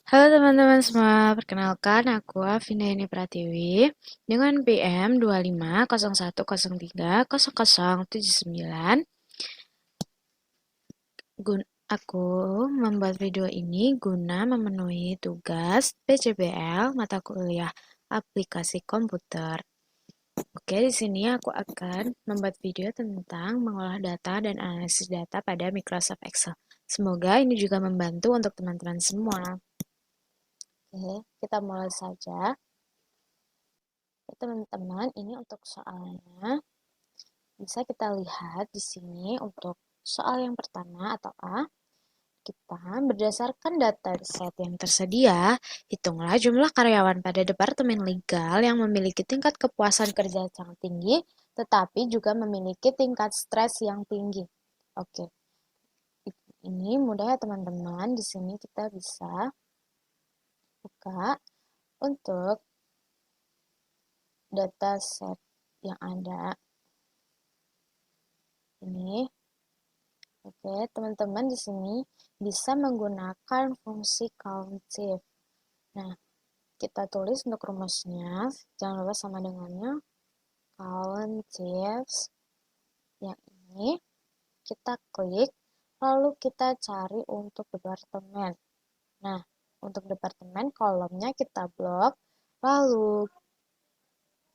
Halo teman-teman semua, perkenalkan aku Afindahini Pratiwi dengan BM 2501030079. Aku membuat video ini guna memenuhi tugas PJBL mata kuliah aplikasi komputer. Oke, di sini aku akan membuat video tentang mengolah data dan analisis data pada Microsoft Excel. Semoga ini juga membantu untuk teman-teman semua. Oke, kita mulai saja. Teman-teman, ini untuk soalnya. Bisa kita lihat di sini untuk soal yang pertama atau A. Kita berdasarkan data set yang tersedia, hitunglah jumlah karyawan pada Departemen Legal yang memiliki tingkat kepuasan kerja yang tinggi, tetapi juga memiliki tingkat stres yang tinggi. Oke, ini mudah ya teman-teman. Di sini kita bisa buka untuk data set yang ada. Ini, oke, teman-teman di sini bisa menggunakan fungsi COUNTIF. Nah, kita tulis untuk rumusnya, jangan lupa sama dengannya, COUNTIF. Yang ini, kita klik, lalu kita cari untuk departemen. Nah, untuk departemen kolomnya kita blok, lalu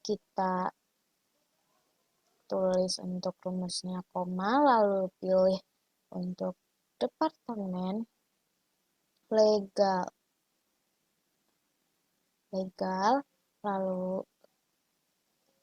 kita tulis untuk rumusnya koma, lalu pilih untuk departemen legal, lalu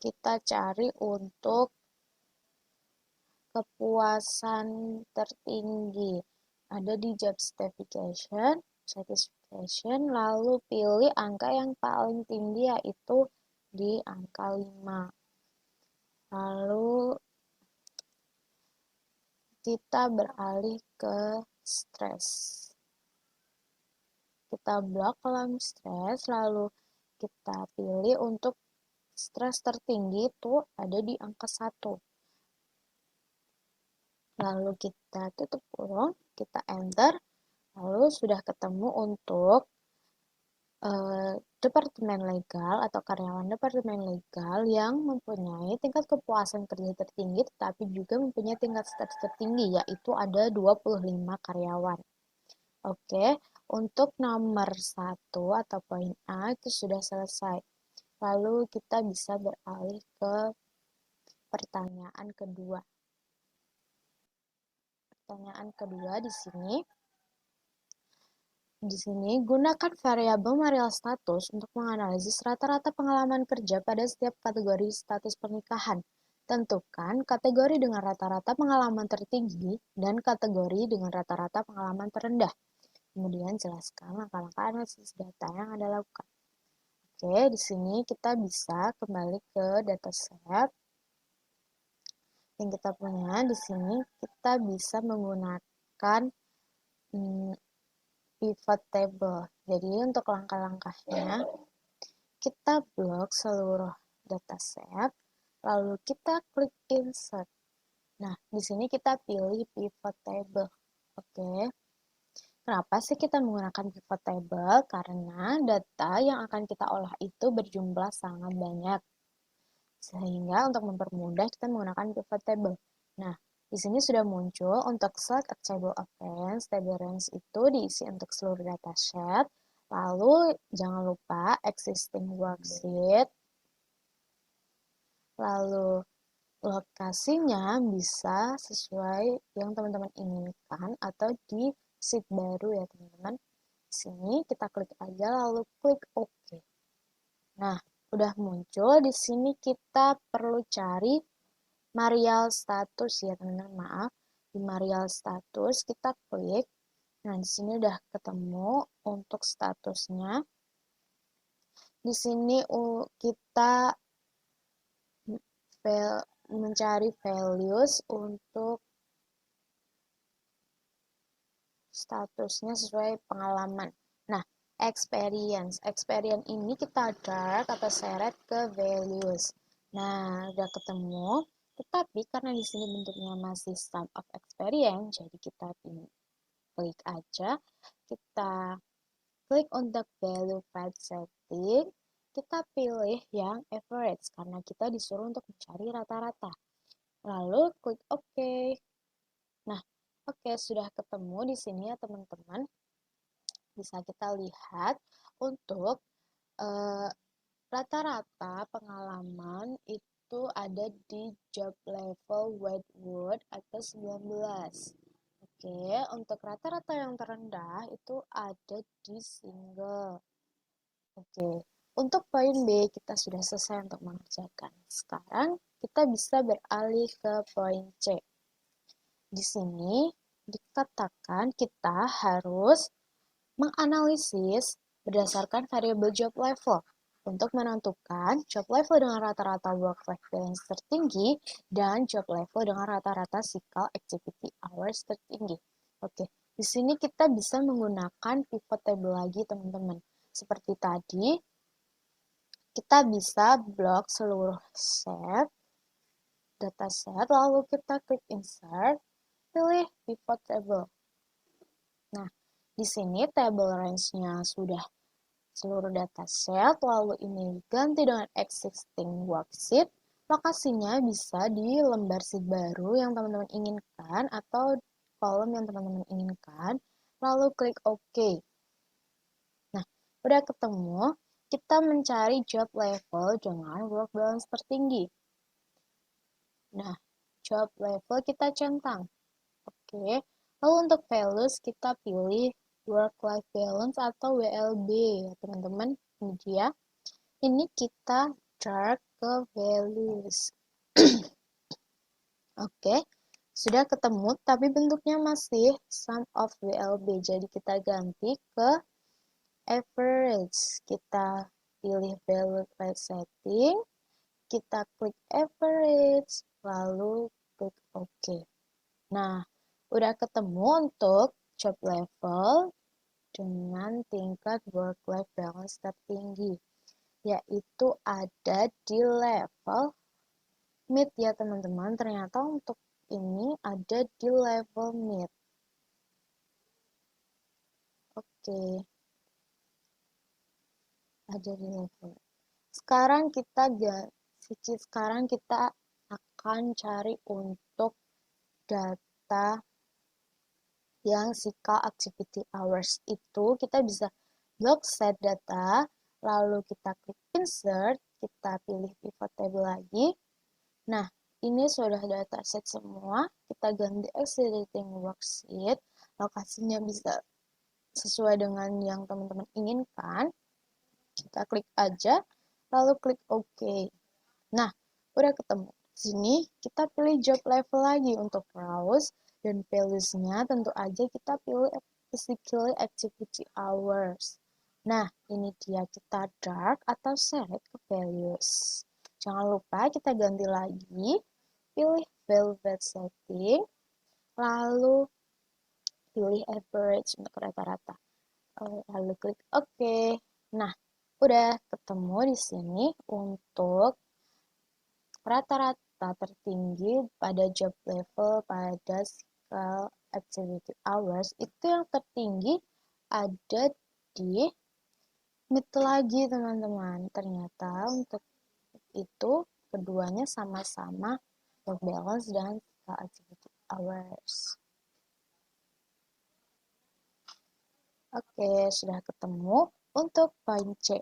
kita cari untuk kepuasan tertinggi. Ada di job satisfaction, lalu pilih angka yang paling tinggi yaitu di angka 5. Lalu kita beralih ke stres. Kita blok kolom stres, lalu kita pilih untuk stres tertinggi itu ada di angka 1. Lalu kita tutup kurung, kita enter, lalu sudah ketemu untuk departemen legal atau karyawan departemen legal yang mempunyai tingkat kepuasan kerja tertinggi tetapi juga mempunyai tingkat stres tertinggi, yaitu ada 25 karyawan. Oke, untuk nomor 1 atau poin A itu sudah selesai. Lalu kita bisa beralih ke pertanyaan kedua. Pertanyaan kedua di sini, gunakan variabel Marial Status untuk menganalisis rata-rata pengalaman kerja pada setiap kategori status pernikahan. Tentukan kategori dengan rata-rata pengalaman tertinggi dan kategori dengan rata-rata pengalaman terendah. Kemudian jelaskan langkah-langkah analisis data yang Anda lakukan. Oke, di sini kita bisa kembali ke dataset yang kita punya. Di sini kita bisa menggunakan pivot table. Jadi untuk langkah-langkahnya, kita blok seluruh dataset, lalu kita klik insert. Nah, di sini kita pilih pivot table. Oke. Kenapa sih kita menggunakan pivot table? Karena data yang akan kita olah itu berjumlah sangat banyak. Sehingga untuk mempermudah kita menggunakan pivot table. Nah, di sini sudah muncul untuk select a table of range, table range itu diisi untuk seluruh dataset. Lalu jangan lupa existing worksheet. Lalu lokasinya bisa sesuai yang teman-teman inginkan atau di sheet baru ya teman-teman. Di sini kita klik aja lalu klik OK. Nah, udah muncul. Di sini kita perlu cari Marial status ya teman-teman, maaf. Di Marial status kita klik. Nah, di sini udah ketemu untuk statusnya. Di sini kita mencari values untuk statusnya sesuai pengalaman. Nah, experience ini kita drag atau seret ke values. Nah, udah ketemu. Tetapi karena di sini bentuknya masih sum of experience, jadi kita klik aja. Kita klik untuk value path setting, kita pilih yang average karena kita disuruh untuk mencari rata-rata. Lalu klik OK. Nah, oke, sudah ketemu di sini ya teman-teman. Bisa kita lihat untuk rata-rata pengalaman itu ada di job level Wedgwood atau 19. Oke, untuk rata-rata yang terendah itu ada di single. Oke, untuk poin B kita sudah selesai untuk mengerjakan. Sekarang kita bisa beralih ke poin C. Di sini dikatakan kita harus menganalisis berdasarkan variabel job level untuk menentukan job level dengan rata-rata work-life balance tertinggi dan job level dengan rata-rata cycle activity hours tertinggi. Oke, di sini kita bisa menggunakan pivot table lagi teman-teman. Seperti tadi, kita bisa blok seluruh set, dataset, lalu kita klik insert, pilih pivot table. Nah, di sini table range-nya sudah seluruh dataset, lalu ini ganti dengan existing worksheet. Lokasinya bisa di lembar sheet baru yang teman-teman inginkan atau kolom yang teman-teman inginkan, lalu klik OK. Nah, udah ketemu, kita mencari job level dengan work balance tertinggi. Nah, job level kita centang. Oke, lalu untuk values kita pilih work-life balance atau WLB ya teman-teman. Ini dia. Ini kita drag ke values. Oke, sudah ketemu tapi bentuknya masih sum of WLB. Jadi kita ganti ke average. Kita pilih value path setting, kita klik average, lalu klik OK. Nah, udah ketemu untuk job level dengan tingkat work-life balance tertinggi, yaitu ada di level mid ya teman-teman. Ternyata untuk ini ada di level mid. Oke, ada di level. Sekarang kita akan cari untuk data yang cycle activity hours itu. Kita bisa blok set data, lalu kita klik insert, kita pilih pivot table lagi. Nah, ini sudah dataset semua, kita ganti existing worksheet, lokasinya bisa sesuai dengan yang teman-teman inginkan. Kita klik aja, lalu klik OK. Nah, udah ketemu. Sini kita pilih job level lagi untuk browse dan values-nya tentu aja kita pilih cycle activity hours. Nah, ini dia kita drag atau select ke values. Jangan lupa kita ganti lagi, pilih value path setting, lalu pilih average untuk rata-rata. Lalu klik OK. Nah, udah ketemu di sini untuk rata-rata tertinggi pada job level pada cycle activity hours itu yang tertinggi ada di mid lagi teman-teman. Ternyata untuk itu keduanya sama-sama work balance dan cycle activity hours. Oke, sudah ketemu untuk poin C.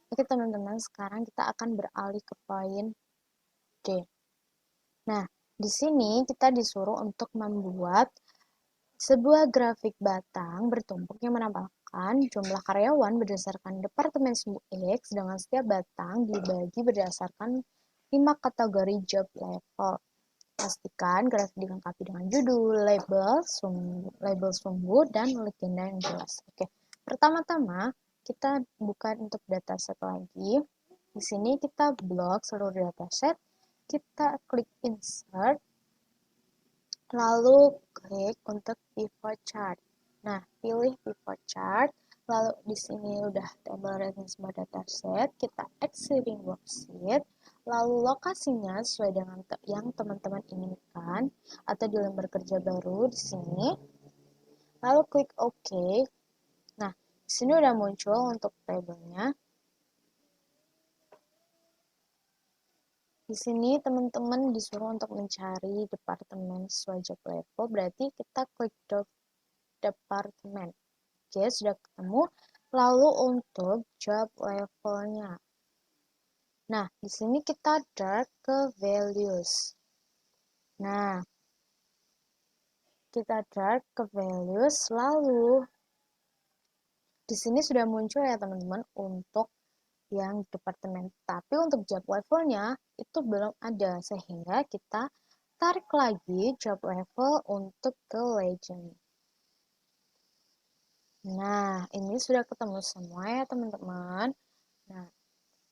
Oke teman-teman, sekarang kita akan beralih ke poin D. Nah, di sini kita disuruh untuk membuat sebuah grafik batang bertumpuk yang menampilkan jumlah karyawan berdasarkan departemen sumbu X dengan setiap batang dibagi berdasarkan 5 kategori job level. Pastikan grafik dilengkapi dengan judul, label sumbu, dan legenda yang jelas. Oke, pertama-tama kita buka untuk dataset lagi. Di sini kita blok seluruh dataset. Kita klik insert, lalu klik untuk pivot chart. Nah, pilih pivot chart, lalu di sini udah table reference semua dataset, kita exiting worksheet, lalu lokasinya sesuai dengan yang teman-teman inginkan atau di lembar kerja baru di sini. Lalu klik OK. Nah, Di sini udah muncul untuk tabelnya. Di sini teman-teman disuruh untuk mencari departemen sesuai job level, berarti kita klik departemen. Oke, sudah ketemu. Lalu untuk job levelnya. Nah, di sini kita drag ke values. Nah, kita drag ke values, lalu di sini sudah muncul ya teman-teman untuk yang departemen. Tapi untuk job levelnya itu belum ada, sehingga kita tarik lagi job level untuk ke legend. Nah, ini sudah ketemu semua ya teman-teman. Nah,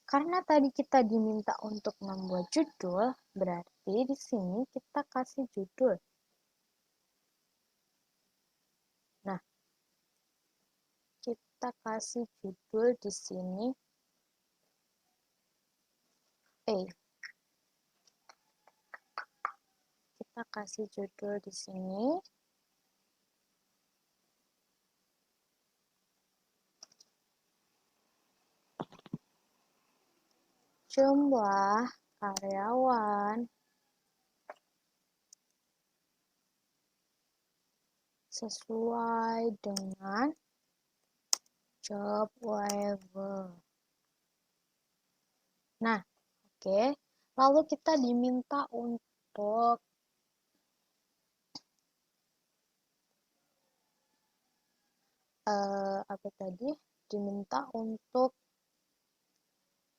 karena tadi kita diminta untuk membuat judul, berarti di sini kita kasih judul. Nah, kita kasih judul di sini. Kita kasih judul di sini. Jumlah karyawan sesuai dengan job level. Nah, oke. Lalu kita diminta untuk apa tadi? Diminta untuk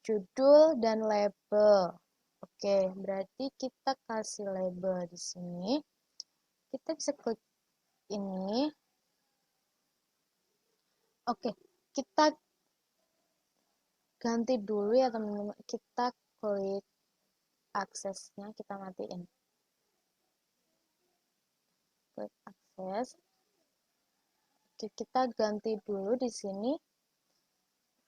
judul dan label. Oke, berarti kita kasih label di sini. Kita bisa klik ini. Oke, kita ganti dulu ya teman-teman. Kita klik aksesnya, kita matiin. Klik akses. Oke, kita ganti dulu di sini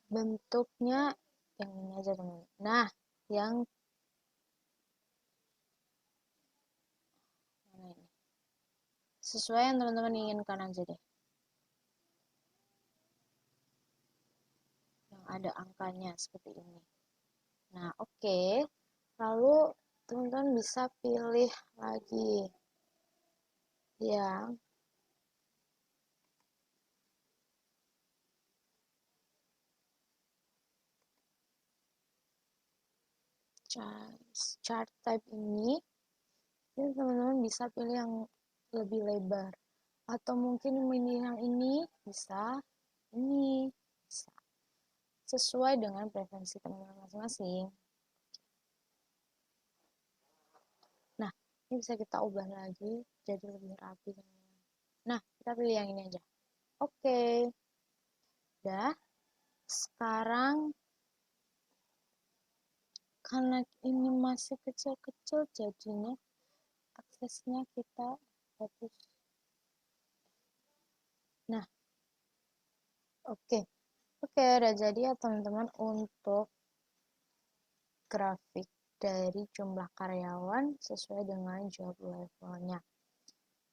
bentuknya yang ini aja teman-teman. Nah, yang mana ini? Sesuai yang teman-teman inginkan aja deh. Yang ada angkanya seperti ini. Nah, oke. Lalu teman-teman bisa pilih lagi yang chart type ini. Jadi teman-teman bisa pilih yang lebih lebar. Atau mungkin milih yang ini, bisa ini, bisa. Sesuai dengan preferensi teman-teman masing-masing. Nah, ini bisa kita ubah lagi jadi lebih rapi. Nah, kita pilih yang ini aja. Oke. Udah. Sekarang karena ini masih kecil-kecil jadinya aksesnya kita hapus. Nah, oke. Oke, udah jadi ya teman-teman untuk grafik dari jumlah karyawan sesuai dengan job levelnya.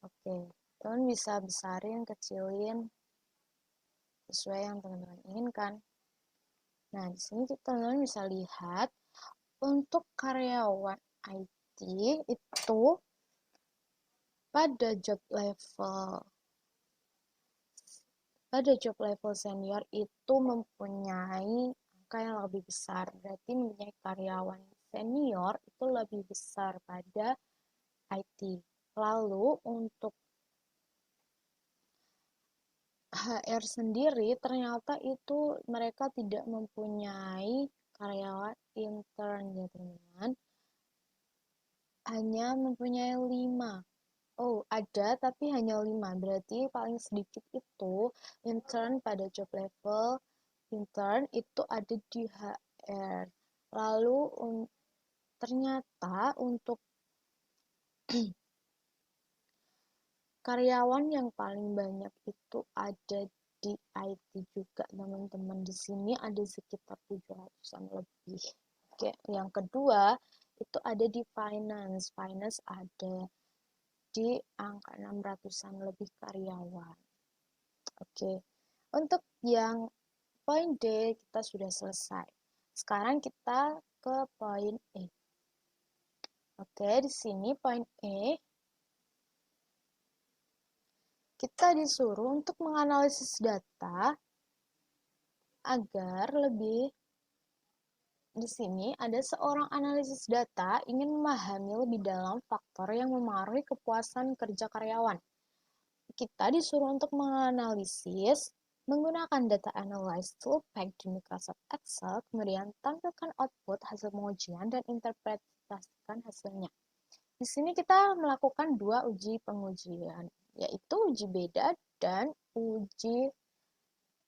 Oke, teman bisa besarin, kecilin sesuai yang teman-teman inginkan. Nah, di sini teman-teman bisa lihat untuk karyawan IT itu pada job level senior itu mempunyai angka yang lebih besar. Berarti mempunyai karyawan senior itu lebih besar pada IT. Lalu untuk HR sendiri ternyata itu mereka tidak mempunyai karyawan intern ya teman-teman. Hanya mempunyai 5. Oh, ada tapi hanya 5. Berarti paling sedikit itu intern pada job level intern itu ada di HR. Lalu ternyata untuk karyawan yang paling banyak itu ada di IT juga, teman-teman. Di sini ada sekitar 700-an lebih. Oke, yang kedua itu ada di finance. Finance ada di angka 600-an lebih karyawan. Oke. Untuk yang poin D kita sudah selesai. Sekarang kita ke poin E. Oke, di sini poin E, kita disuruh untuk menganalisis data agar lebih. Di sini ada seorang analisis data ingin memahami lebih dalam faktor yang memengaruhi kepuasan kerja karyawan. Kita disuruh untuk menganalisis menggunakan data analyze tool pack di Microsoft Excel, kemudian tampilkan output hasil pengujian dan interpretasikan hasilnya. Di sini kita melakukan dua uji pengujian, yaitu uji beda dan uji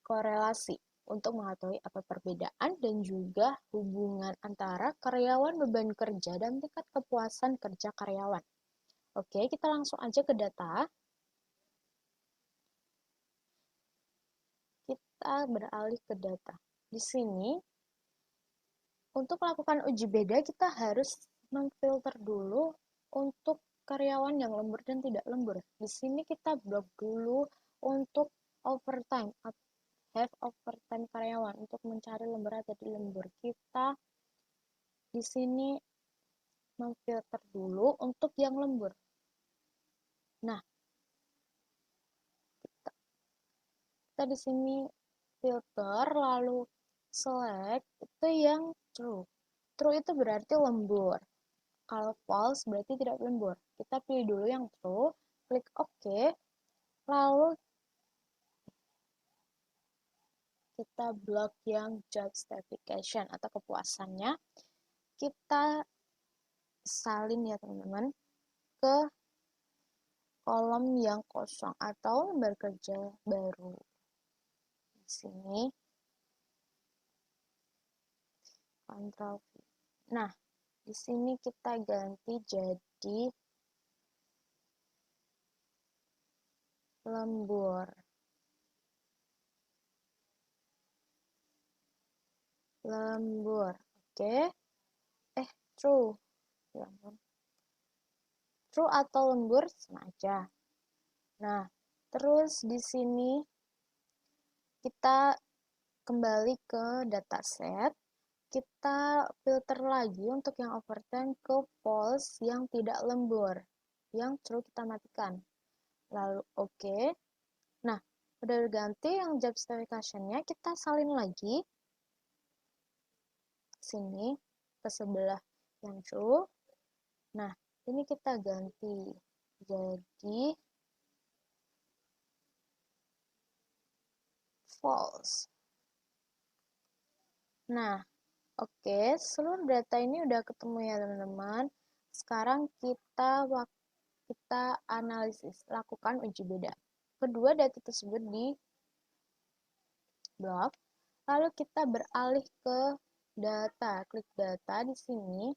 korelasi untuk mengetahui apa perbedaan dan juga hubungan antara karyawan beban kerja dan tingkat kepuasan kerja karyawan. Oke, kita langsung aja ke data. Kita beralih ke data. Di sini, untuk melakukan uji beda, kita harus memfilter dulu untuk karyawan yang lembur dan tidak lembur. Di sini kita blok dulu untuk overtime, have overtime karyawan untuk mencari lembur atau tidak lembur. Kita di sini memfilter dulu untuk yang lembur. Nah, kita di sini filter lalu select itu yang true. True itu berarti lembur. Kalau false berarti tidak lembur. Kita pilih dulu yang true, klik OK, lalu kita blok yang job certification atau kepuasannya. Kita salin ya teman-teman ke kolom yang kosong atau lembar kerja baru. Di sini Ctrl V. Nah, di sini kita ganti jadi lembur. Lembur. Oke. True. Ya ampun. True atau lembur sama aja. Nah, terus di sini kita kembali ke dataset. Kita filter lagi untuk yang overtime ke false yang tidak lembur. Yang true kita matikan. Lalu oke. Nah, udah ganti yang job specification-nya, kita salin lagi. Sini, ke sebelah yang true. Nah, ini kita ganti jadi false. Nah, oke, seluruh data ini udah ketemu ya teman-teman. Sekarang kita analisis, lakukan uji beda. Kedua data tersebut di blok, lalu kita beralih ke data, klik data di sini,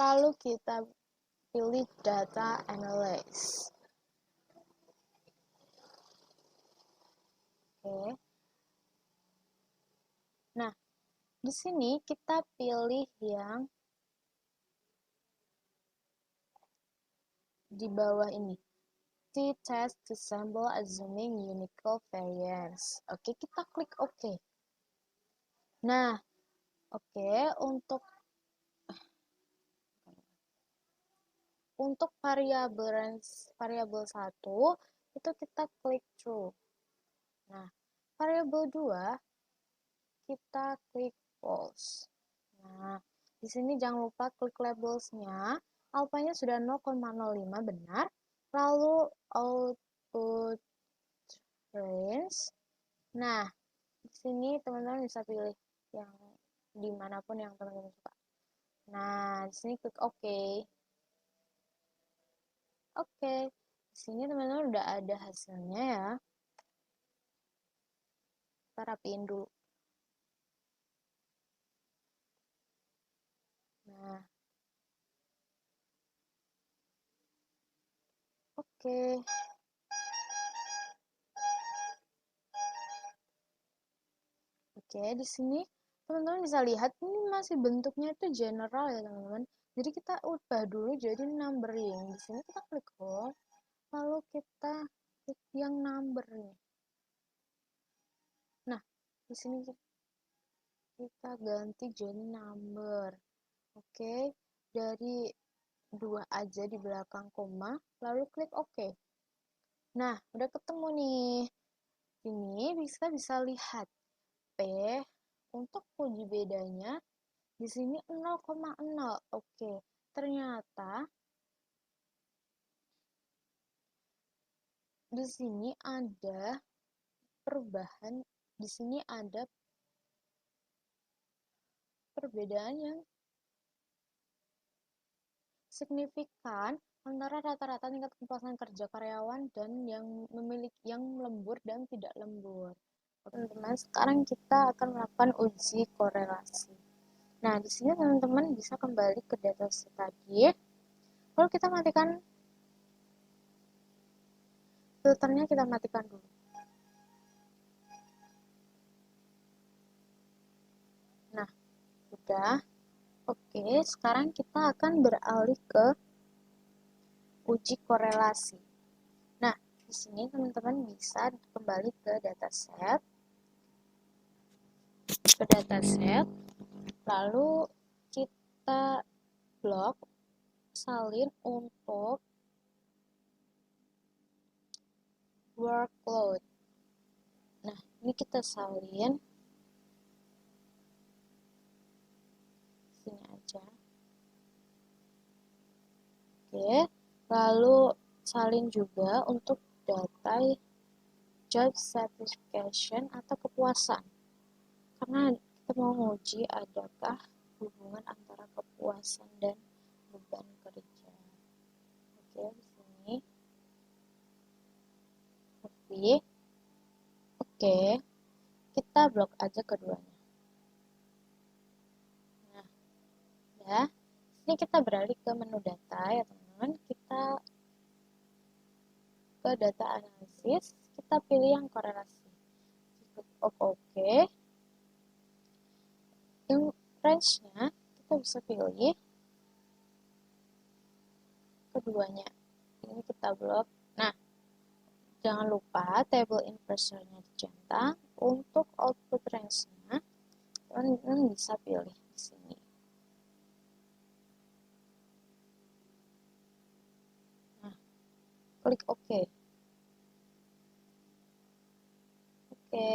lalu kita pilih data analyze. Oke. Nah, di sini kita pilih yang di bawah ini. T-test to sample assuming unique variance. Oke, kita klik OK. Nah, oke, untuk variabel 1 itu kita klik true. Nah, variabel 2 kita klik false. Nah, di sini jangan lupa klik labels-nya. Alpha-nya sudah 0,05 benar. Lalu output range. Nah, di sini teman-teman bisa pilih yang dimanapun yang teman-teman suka. Nah, di sini klik OK. Oke, di sini teman-teman udah ada hasilnya ya. Kita rapiin dulu. Nah, oke. Oke, di sini teman-teman bisa lihat ini masih bentuknya itu general ya teman-teman. Jadi kita ubah dulu jadi numbering. Di sini kita klik all, lalu kita klik yang numbering. Di sini kita ganti jadi number. Oke, dari 2 aja di belakang koma, lalu klik OK. Nah, udah ketemu nih. Ini bisa lihat P untuk uji bedanya di sini 0,0. Oke, ternyata di sini ada perubahan, di sini ada perbedaan yang signifikan antara rata-rata tingkat kepuasan kerja karyawan dan yang lembur dan tidak lembur. Teman-teman, sekarang kita akan melakukan uji korelasi. Nah, di sini teman-teman bisa kembali ke dataset tadi. Lalu kita matikan filternya, kita matikan dulu. Nah, udah. Oke, sekarang kita akan beralih ke uji korelasi. Nah, di sini teman-teman bisa kembali ke dataset, lalu kita blok salin untuk workload. Nah, ini kita salin sini aja. Oke, lalu salin juga untuk data job satisfaction atau kepuasan. Karena kita mau nguji adakah hubungan antara kepuasan dan beban kerja. Oke, di sini. Oke, kita blok aja keduanya. Nah, ya. Ini kita beralih ke menu data ya teman-teman. Kita ke data analisis, kita pilih yang korelasi. Klik OK. Yang range-nya kita bisa pilih keduanya. Ini kita blok. Nah, jangan lupa table inverternya dicentang. Untuk output range-nya, teman-teman bisa pilih di sini. Nah, klik OK. Oke,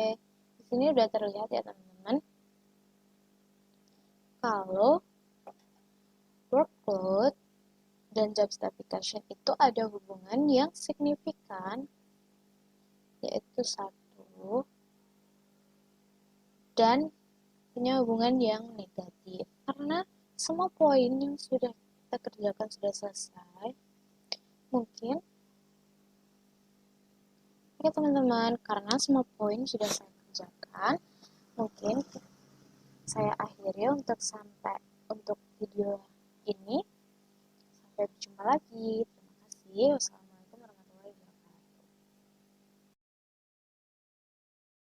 di sini udah terlihat ya teman-teman. Kalau workload dan job satisfaction itu ada hubungan yang signifikan, yaitu 1, dan punya hubungan yang negatif. Karena semua poin yang sudah kita kerjakan sudah selesai, mungkin oke teman-teman, karena semua poin sudah saya kerjakan, mungkin saya akhiri untuk video ini. Sampai berjumpa lagi. Terima kasih. Wassalamualaikum.